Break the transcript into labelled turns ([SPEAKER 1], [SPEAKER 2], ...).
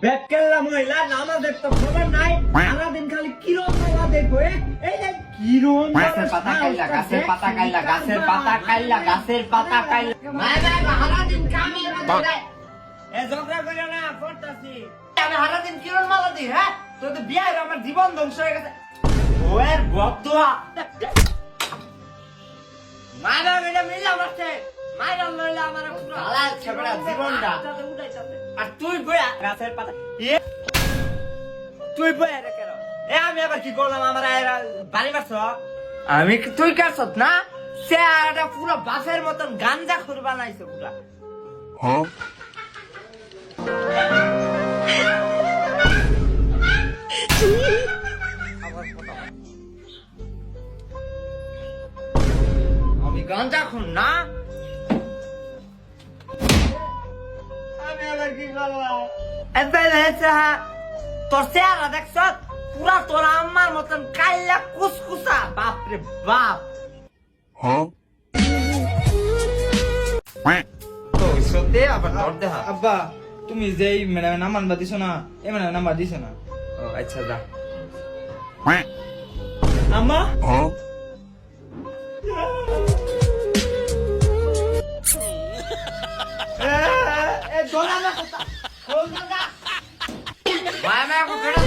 [SPEAKER 1] বেকেল্লা মহিলা নামাজের তো খবর নাই, সারাদিন খালি কিরণ মালা দেখো। এই যে কিরণ
[SPEAKER 2] গাছের পাতা কাইলা, গাছের পাতা কাইলা, গাছের পাতা কাইলা, গাছের পাতা কাইলা।
[SPEAKER 1] সারাদিন কামে এ ঝগড়া করিও না, পড়তাছি
[SPEAKER 2] আমি সারাদিন কিরণ মালা দিই, হ্যাঁ? তোর তো বিয়ে হয়ে আমার জীবন ধ্বংস হয়ে গেছে। ওয়ের বদুয়া মারা বেটা মিলা মারছে, মাইরা লইলা আমার শালা ছেবড়া জীবনটা। আর তুই বয়া গাছের পাতা তুই বয়া রে কেন? আমি আবার কি করলাম? আমার বাড়ি মারছ? আমি তুই কারছত না? সে একটা পুরো বাসের মতন গাঞ্জা খুর বানাইছে পুরা। আমি গাঞ্জা খুন না?
[SPEAKER 1] আমি আবার কি করলাম?
[SPEAKER 2] তোর চেহারা দেখছ পুরা তোর আম্মার মতন কাইলা কুসকুসা। বাপরে বাপ। তো সত্যি আবার তোর দেখা।
[SPEAKER 3] আব্বা তুমি যেই ম্যাডামের নাম আনবা দিছো না, এই ম্যাডামের নাম্বার দিছো না।
[SPEAKER 2] ও আচ্ছা যা।
[SPEAKER 3] আম্মা
[SPEAKER 2] মায়া মায়া করে